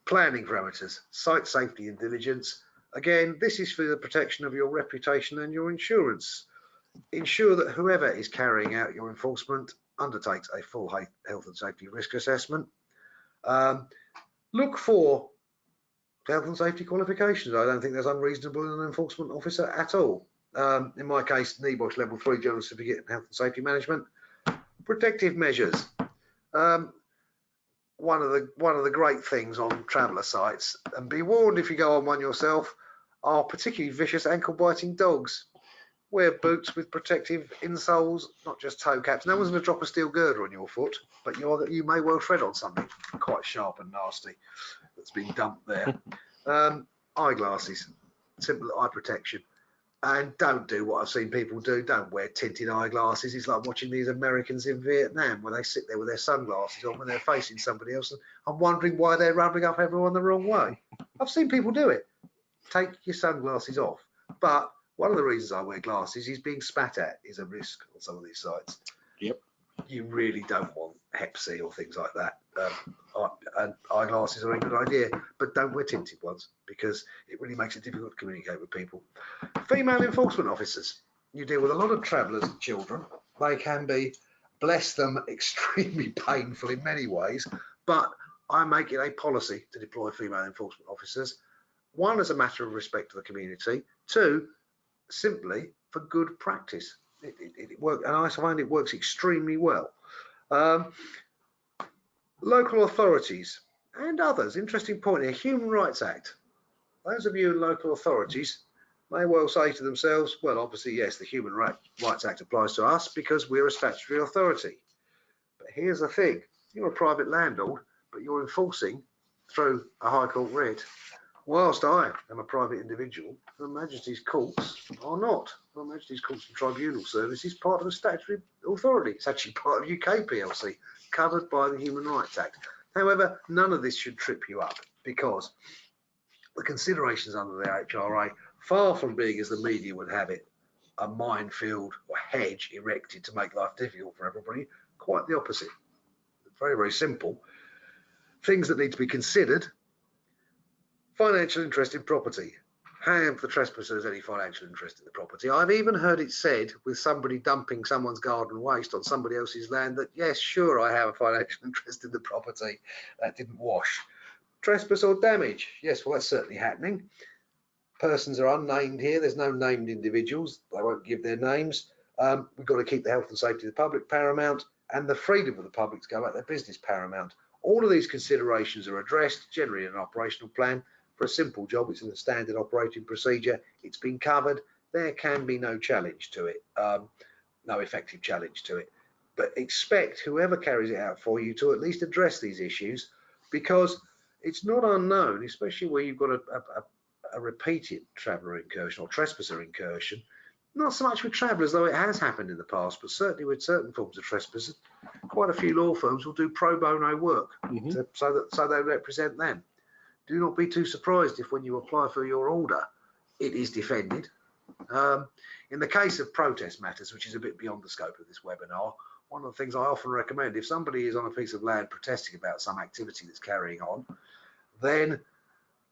Planning parameters, site safety and diligence. Again, this is for the protection of your reputation and your insurance. Ensure that whoever is carrying out your enforcement undertakes a full health and safety risk assessment. Look for health and safety qualifications. I don't think there's unreasonable in an enforcement officer at all. In my case, NEBOSH Level 3 General Certificate in Health and Safety Management. Protective measures. One of the great things on traveller sites, and be warned if you go on one yourself, are particularly vicious ankle-biting dogs. Wear boots with protective insoles, not just toe caps. No one's going to drop a steel girder on your foot, but you may well tread on something quite sharp and nasty that's been dumped there. Eyeglasses, simple eye protection. And don't do what I've seen people do. Don't wear tinted eyeglasses. It's like watching these Americans in Vietnam where they sit there with their sunglasses on when they're facing somebody else. And I'm wondering why they're rubbing up everyone the wrong way. I've seen people do it. Take your sunglasses off. But one of the reasons I wear glasses is being spat at is a risk on some of these sites. Yep. You really don't want Hep C or things like that. And eyeglasses are a good idea, but don't wear tinted ones because it really makes it difficult to communicate with people. Female enforcement officers. You deal with a lot of travellers and children. They can be, bless them, extremely painful in many ways, but I make it a policy to deploy female enforcement officers. One, as a matter of respect to the community. Two, simply for good practice. It works, and I find it works extremely well. Local authorities and others, interesting point here, Human Rights Act. Those of you in local authorities may well say to themselves, well, obviously, yes, the Human Rights Act applies to us because we're a statutory authority. But here's the thing, you're a private landlord, but you're enforcing through a High Court writ. Whilst I am a private individual, Her Majesty's Courts are not. Her Majesty's Courts and Tribunal Service is part of a statutory authority. It's actually part of UK PLC, covered by the Human Rights Act. However, none of this should trip you up because the considerations under the HRA, far from being, as the media would have it, a minefield or hedge erected to make life difficult for everybody, quite the opposite. Very, very simple. Things that need to be considered. Financial interest in property. Have the trespassers any financial interest in the property? I've even heard it said with somebody dumping someone's garden waste on somebody else's land that, yes, sure, I have a financial interest in the property. That didn't wash. Trespass or damage. Yes, well, that's certainly happening. Persons are unnamed here. There's no named individuals. They won't give their names. We've got to keep the health and safety of the public paramount and the freedom of the public to go about their business paramount. All of these considerations are addressed generally in an operational plan. For a simple job, it's in the standard operating procedure. It's been covered. There can be no challenge to it, no effective challenge to it. But expect whoever carries it out for you to at least address these issues, because it's not unknown, especially where you've got a repeated traveller incursion or trespasser incursion. Not so much with travellers, though it has happened in the past, but certainly with certain forms of trespassers, quite a few law firms will do pro bono work so they represent them. Do not be too surprised if when you apply for your order, it is defended. In the case of protest matters, which is a bit beyond the scope of this webinar, one of the things I often recommend, if somebody is on a piece of land protesting about some activity that's carrying on, then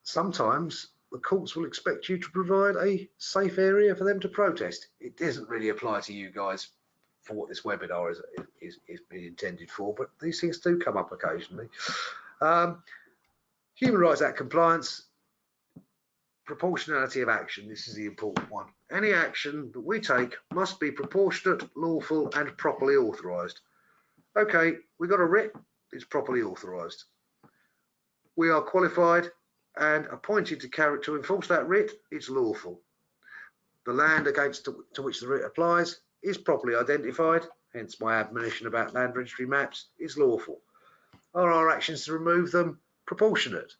sometimes the courts will expect you to provide a safe area for them to protest. It doesn't really apply to you guys for what this webinar is intended for, but these things do come up occasionally. Human Rights Act compliance, proportionality of action. This is the important one. Any action that we take must be proportionate, lawful, and properly authorised. Okay, we got a writ, it's properly authorised. We are qualified and appointed to enforce that writ, it's lawful. The land to which the writ applies is properly identified, hence my admonition about land registry maps, is lawful. Are our actions to remove them proportionate.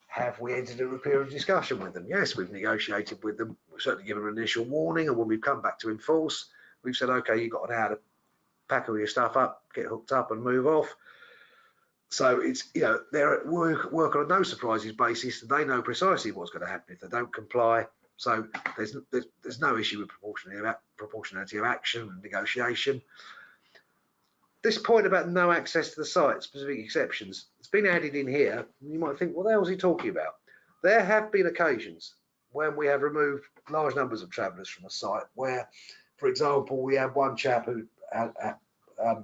Have we entered into a period of discussion with them? Yes, we've negotiated with them. We've certainly given an initial warning, and when we've come back to enforce, we've said, okay, you've got an hour to pack all your stuff up, get hooked up and move off. So it's, you know, they're at work on a no surprises basis, and they know precisely what's going to happen if they don't comply. So there's no issue with proportionality of action and negotiation. This point about no access to the site, specific exceptions, it's been added in here. You might think, what the hell is he talking about? There have been occasions when we have removed large numbers of travellers from a site where, for example, we had one chap who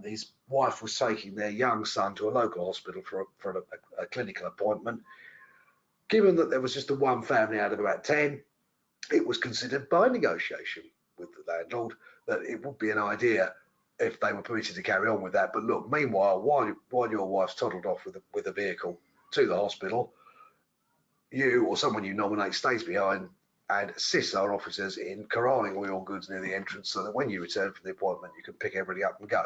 his wife was taking their young son to a local hospital for a clinical appointment. Given that there was just the one family out of about 10, it was considered by negotiation with the landlord that it would be an idea if they were permitted to carry on with that. But look, meanwhile, while your wife's toddled off with a vehicle to the hospital, you or someone you nominate stays behind and assists our officers in corralling all your goods near the entrance, so that when you return from the appointment, you can pick everybody up and go.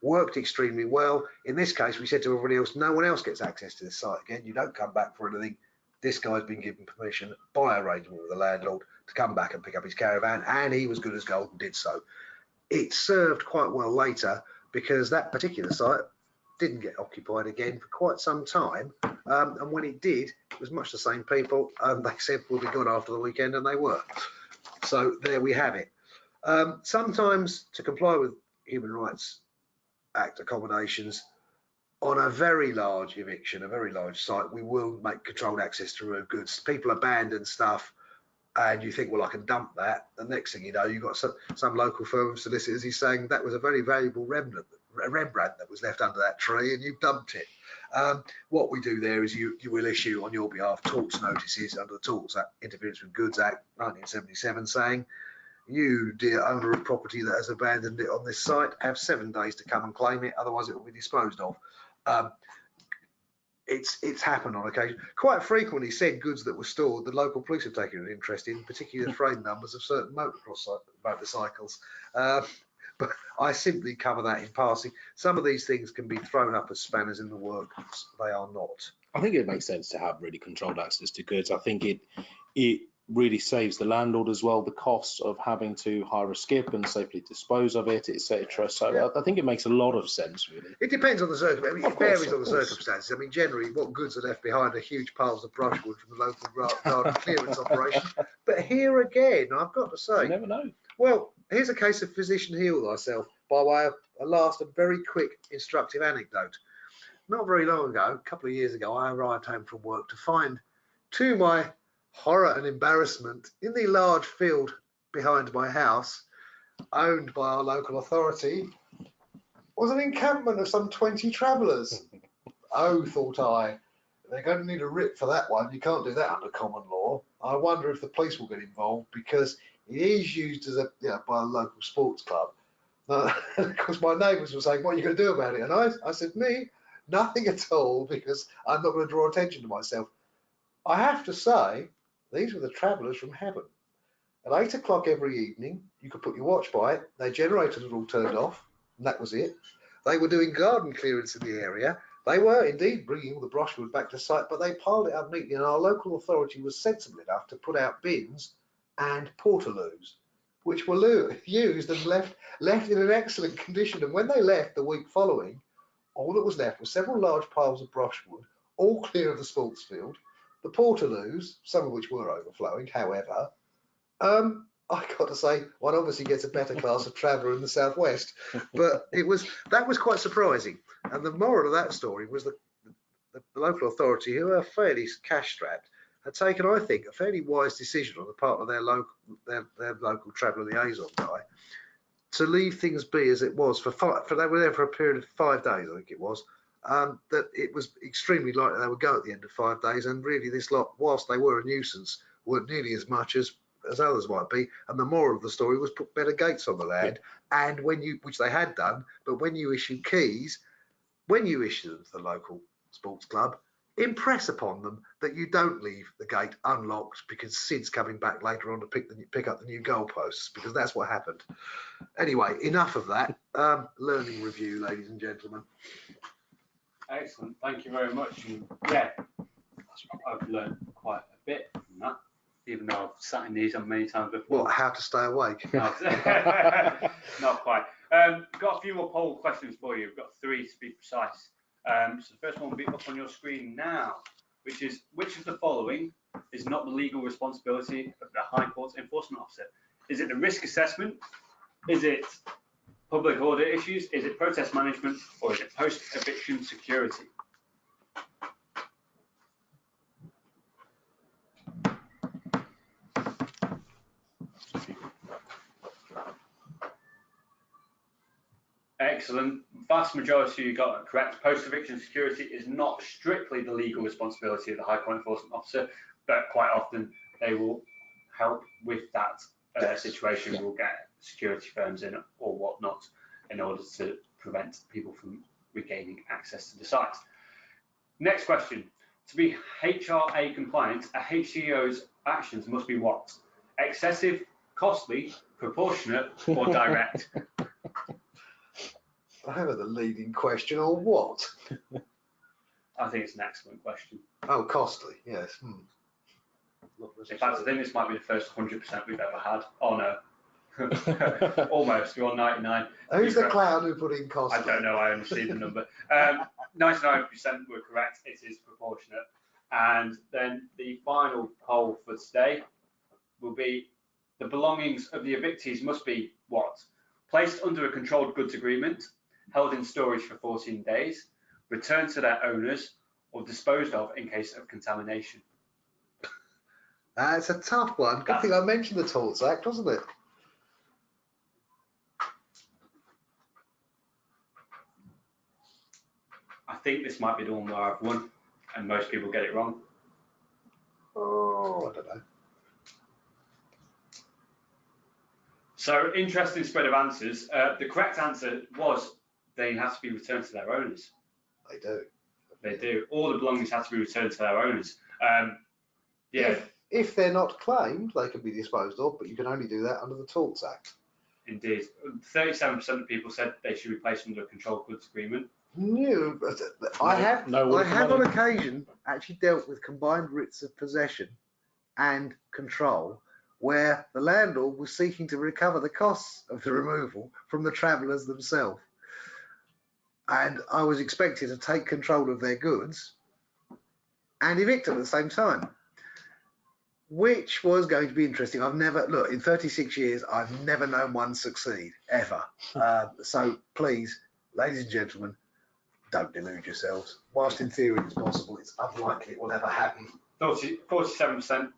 Worked extremely well. In this case, we said to everybody else, no one else gets access to this site again. You don't come back for anything. This guy's been given permission by arrangement with the landlord to come back and pick up his caravan, and he was good as gold and did so. It served quite well later, because that particular site didn't get occupied again for quite some time, and when it did, it was much the same people, and they said we'll be gone after the weekend, and they were. So there we have it. Sometimes, to comply with Human Rights Act accommodations, on a very large eviction, a very large site, we will make controlled access to remove goods. People abandon stuff, and you think, well, I can dump that. The next thing you know, you've got some local firm of solicitors who's saying that was a very valuable Rembrandt that was left under that tree, and you've dumped it. What we do there is you will issue on your behalf torts notices under the Torts Interference with Goods Act 1977, saying, you, dear owner of property that has abandoned it on this site, have 7 days to come and claim it, otherwise it will be disposed of. It's happened on occasion. Quite frequently, said goods that were stored, the local police have taken an interest in, particularly the frame numbers of certain motorcycles. But I simply cover that in passing. Some of these things can be thrown up as spanners in the works. They are not. I think it makes sense to have really controlled access to goods. I think it really saves the landlord as well the cost of having to hire a skip and safely dispose of it, etc. So yeah. I think it makes a lot of sense, really. It depends on the circumstances. I mean, it varies on the circumstances. I mean, generally, what goods are left behind are huge piles of brushwood from the local garden clearance operation. But here again, I've got to say, you never know. Well, here's a case of physician heal thyself by way of a last and very quick instructive anecdote. Not very long ago, a couple of years ago, I arrived home from work to find, to my horror and embarrassment, in the large field behind my house, owned by our local authority, was an encampment of some 20 travellers. Oh, thought I, they're going to need a writ for that one. You can't do that under common law. I wonder if the police will get involved, because it is used as by a local sports club. Of course, my neighbours were saying, what are you going to do about it? And I said, me, nothing at all, because I'm not going to draw attention to myself. I have to say, these were the travellers from heaven. At 8 o'clock every evening, you could put your watch by it. Their generators were all turned off, and that was it. They were doing garden clearance in the area. They were indeed bringing all the brushwood back to site, but they piled it up neatly, and our local authority was sensible enough to put out bins and portaloos, which were used and left in an excellent condition. And when they left the week following, all that was left was several large piles of brushwood, all clear of the sports field. The portaloos, some of which were overflowing, however, I got to say, one obviously gets a better class of traveller in the southwest, but that was quite surprising. And the moral of that story was that the local authority, who are fairly cash-strapped, had taken, I think, a fairly wise decision on the part of their local traveller liaison guy to leave things be as it was they were there for a period of 5 days, I think it was. That it was extremely likely they would go at the end of 5 days, and really this lot, whilst they were a nuisance, weren't nearly as much as others might be. And the moral of the story was put better gates on the land, and which they had done, but when you issue keys, when you issue them to the local sports club, impress upon them that you don't leave the gate unlocked because Sid's coming back later on to pick up the new goalposts, because that's what happened. Anyway, enough of that. Learning review, ladies and gentlemen. Excellent, thank you very much. And yeah, I've learned quite a bit from that, even though I've sat in these on many times before. What, how to stay awake? Not quite. Got a few more poll questions for you. We've got 3 to be precise. So the first one will be up on your screen now, which is, which of the following is not the legal responsibility of the High Court's enforcement officer? Is it the risk assessment? Is it public order issues? Is it protest management? Or is it post-eviction security? Excellent. Vast majority you got it correct. Post-eviction security is not strictly the legal responsibility of the High Court enforcement officer, but quite often they will help with that situation. We'll get security firms in or whatnot in order to prevent people from regaining access to the site. Next question. To be HRA compliant, a HCO's actions must be what? Excessive, costly, proportionate, or direct? I have the leading question, or what? I think it's an excellent question. Oh, costly, yes. In fact, I think this might be the first 100% we've ever had. Oh no, almost. We're on 99. Who's the clown who put in costly? I don't know. I only see the number. 99% were correct. It is proportionate. And then the final poll for today will be: the belongings of the evictees must be what? Placed under a controlled goods agreement, held in storage for 14 days, returned to their owners, or disposed of in case of contamination. It's a tough one. Good thing I mentioned the Torts Act, wasn't it? I think this might be the one where I've won, and most people get it wrong. Oh, I don't know. So, interesting spread of answers. The correct answer was they have to be returned to their owners. They do. They do. All the belongings have to be returned to their owners. Yeah. If they're not claimed, they can be disposed of, but you can only do that under the Torts Act. Indeed. 37% of people said they should be placed under a controlled goods agreement. No, but I have on occasion actually dealt with combined writs of possession and control, where the landlord was seeking to recover the costs of the removal from the travellers themselves. And I was expected to take control of their goods and evict them at the same time, which was going to be interesting. I've never, look, in 36 years, I've never known one succeed, ever. So please, ladies and gentlemen, don't delude yourselves. Whilst in theory it's possible, it's unlikely it will ever happen. 47%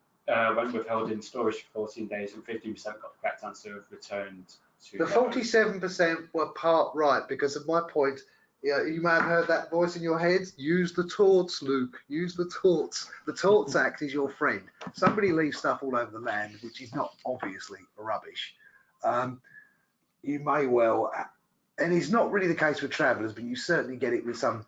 went withheld in storage for 14 days, and 15% got the correct answer of returned to. The 47% were part right, because of my point. Yeah, you may have heard that voice in your head. Use the torts, Luke. Use the torts. The Torts Act is your friend. Somebody leaves stuff all over the land, which is not obviously rubbish. You may well, and it's not really the case with travellers, but you certainly get it with some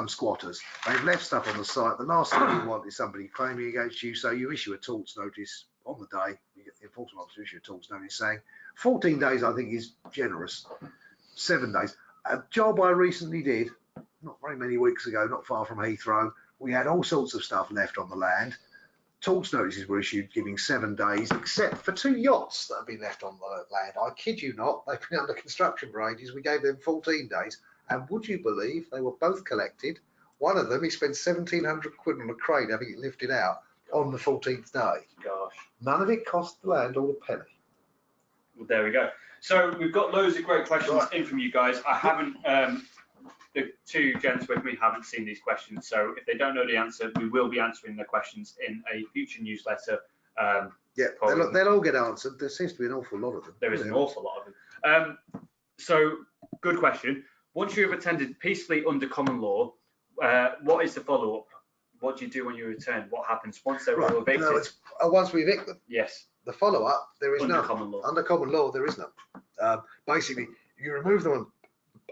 squatters. They've left stuff on the site. The last thing you want is somebody claiming against you, so you issue a torts notice on the day. You get the enforcement officer issue a torts notice saying 14 days, I think, is generous. 7 days. A job I recently did, not very many weeks ago, not far from Heathrow, we had all sorts of stuff left on the land. Torts notices were issued giving 7 days, except for 2 yachts that have been left on the land. I kid you not, they've been under construction for ages. We gave them 14 days, and would you believe they were both collected? One of them, he spent 1,700 quid on a crane having it lifted out on the 14th day. Gosh. None of it cost the landlord a penny. Well, there we go. So we've got loads of great questions in from you guys. I haven't, the 2 gents with me haven't seen these questions, so if they don't know the answer, we will be answering the questions in a future newsletter. Yeah, they'll all get answered. There seems to be an awful lot of them. There is an awful lot of them. So, good question. Once you have attended peacefully under common law, what is the follow-up? What do you do when you return? What happens once they're all evicted? No, once we evict them. Yes. The follow-up, there is under none. Common law. Under common law, there is none. Basically, you remove them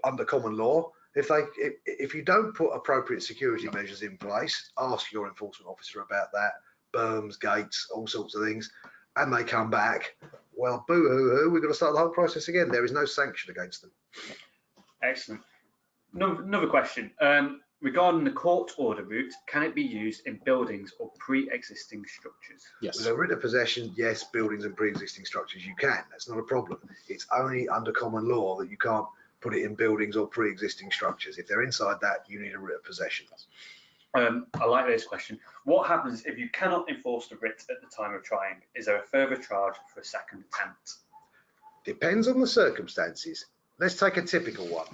under common law. If you don't put appropriate security measures in place, ask your enforcement officer about that. Berms, gates, all sorts of things, and they come back. Well, boo-hoo-hoo, we've got to start the whole process again. There is no sanction against them. Excellent. Another question. Regarding the court order route, can it be used in buildings or pre-existing structures? Yes. With a writ of possession, yes, buildings and pre-existing structures you can. That's not a problem. It's only under common law that you can't put it in buildings or pre-existing structures. If they're inside that, you need a writ of possession. I like this question. What happens if you cannot enforce the writ at the time of trying? Is there a further charge for a second attempt? Depends on the circumstances. Let's take a typical one.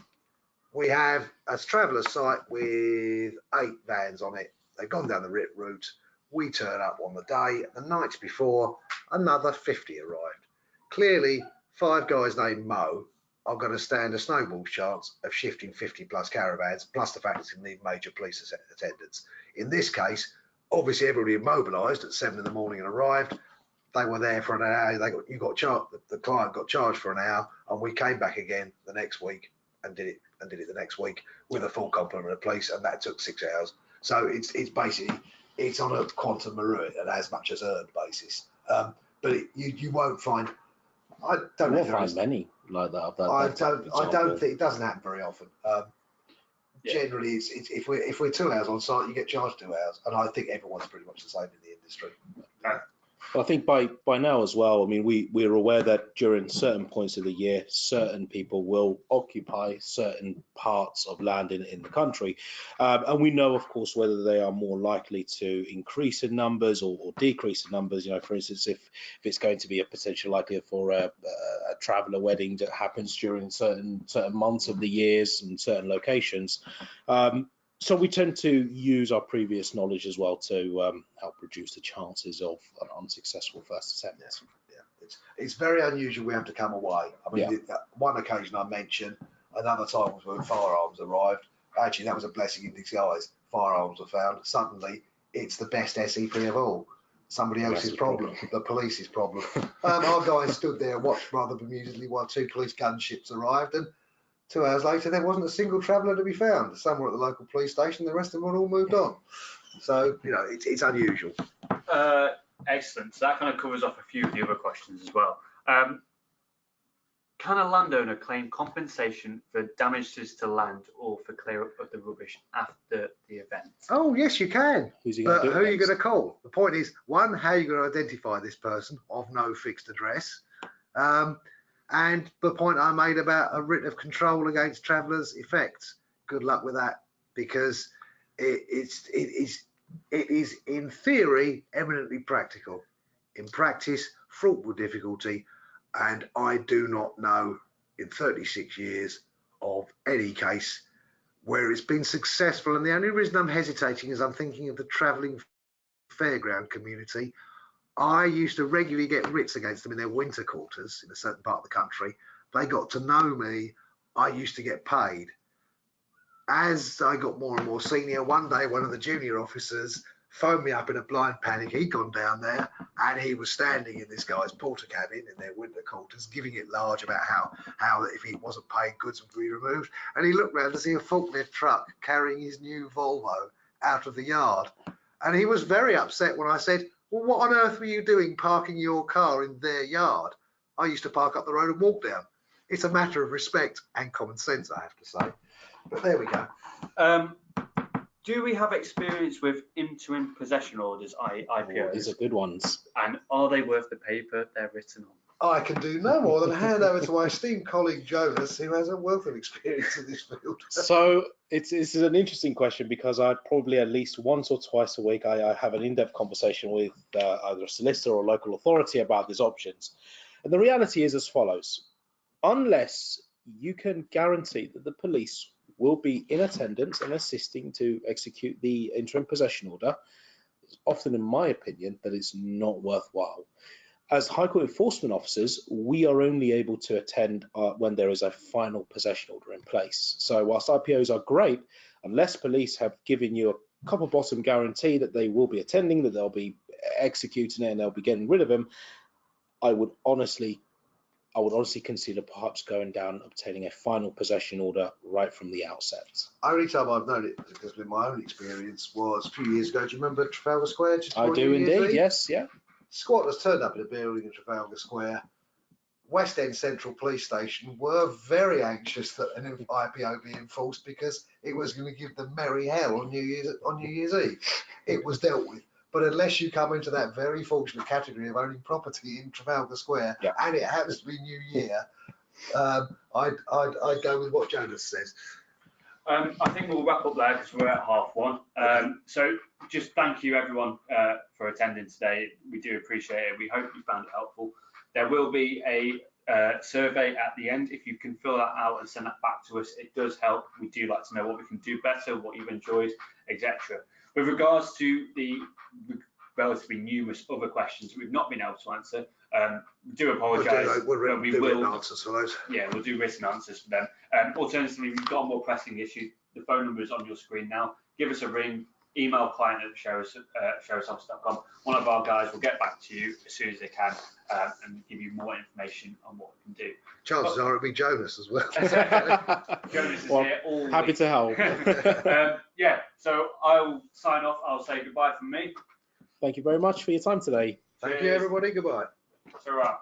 We have a traveller site with 8 vans on it. They've gone down the writ route. We turn up on the day. The nights before, another 50 arrived. Clearly, 5 guys named Mo are going to stand a snowball's chance of shifting 50 plus caravans, plus the fact it's going to need major police attendance. In this case, obviously everybody mobilised at 7 in the morning and arrived. They were there for an hour. The client got charged for an hour, and we came back again the next week and did it the next week with a full complement of police, and that took 6 hours. So it's basically it's on a quantum merit and as much as earned basis. But you won't find. I don't know. Find many like that. I don't think it doesn't happen very often. Generally, it's if we're 2 hours on site, you get charged 2 hours, and I think everyone's pretty much the same in the industry. Well, I think by now as well, I mean, we're aware that during certain points of the year, certain people will occupy certain parts of land in the country. And we know, of course, whether they are more likely to increase in numbers or decrease in numbers. You know, for instance, if it's going to be a potential likelihood for a traveller wedding that happens during certain months of the years and certain locations. So we tend to use our previous knowledge as well to help reduce the chances of an unsuccessful first attempt. Yeah. It's very unusual we have to come away. I mean, one occasion I mentioned, another time was when firearms arrived. Actually, that was a blessing in disguise. Firearms were found. Suddenly, it's the best SEP of all. Somebody else's problem, the police's problem. Our guys stood there and watched rather bemusedly while 2 police gunships arrived, and 2 hours later, there wasn't a single traveller to be found. Some were at the local police station, the rest of them had all moved on. So, you know, it's unusual. Excellent. So that kind of covers off a few of the other questions as well. Can a landowner claim compensation for damages to land or for clear up of the rubbish after the event? Oh, yes, you can. But who are you going to call? The point is, one, how are you going to identify this person of no fixed address? And the point I made about a writ of control against travellers' effects, good luck with that, because it is in theory eminently practical. In practice, fraught with difficulty, and I do not know in 36 years of any case where it's been successful. And the only reason I'm hesitating is I'm thinking of the travelling fairground community. I used to regularly get writs against them in their winter quarters in a certain part of the country. They got to know me. I used to get paid. As I got more and more senior, one day one of the junior officers phoned me up in a blind panic. He'd gone down there and he was standing in this guy's porter cabin in their winter quarters, giving it large about how if he wasn't paid, goods would be removed. And he looked round to see a forklift truck carrying his new Volvo out of the yard. And he was very upset when I said, well, what on earth were you doing parking your car in their yard? I used to park up the road and walk down. It's a matter of respect and common sense, I have to say. But there we go. Do we have experience with interim possession orders, IPOs? These are good ones. And are they worth the paper they're written on? I can do no more than hand over to my esteemed colleague Jonas, who has a wealth of experience in this field. So it's an interesting question, because I probably at least once or twice a week I have an in-depth conversation with either a solicitor or local authority about these options. And the reality is as follows: unless you can guarantee that the police will be in attendance and assisting to execute the interim possession order, it's often, in my opinion, that it's not worthwhile. As High Court enforcement officers, we are only able to attend when there is a final possession order in place. So whilst IPOs are great, unless police have given you a copper bottom guarantee that they will be attending, that they'll be executing it and they'll be getting rid of them, I would honestly consider perhaps going down, obtaining a final possession order right from the outset. Only time I've known it, because with my own experience, was a few years ago. Do you remember Trafalgar Square? I do indeed, yes, yeah. Squatters turned up in a building in Trafalgar Square. West End Central Police Station were very anxious that an IPO be enforced because it was going to give them merry hell on New Year's Eve. It was dealt with. But unless you come into that very fortunate category of owning property in Trafalgar Square, and it happens to be New Year, I'd go with what Jonas says. I think we'll wrap up there because we're at 1:30. So just thank you everyone for attending today. We do appreciate it. We hope you found it helpful. There will be a survey at the end. If you can fill that out and send that back to us, it does help. We do like to know what we can do better, what you've enjoyed, etc. With regards to the relatively numerous other questions we've not been able to answer, we do apologise. We'll do written answers for those. Yeah, we'll do written answers for them. Alternatively, if you've got a more pressing issue, the phone number is on your screen now. Give us a ring, email client@sheriffsoffice.com. One of our guys will get back to you as soon as they can and give you more information on what we can do. Chances are it'll be Jonas as well. Jonas is here all happy week. to help. Yeah, so I'll sign off. I'll say goodbye from me. Thank you very much for your time today. Thank you, everybody. Goodbye. Ta-ra.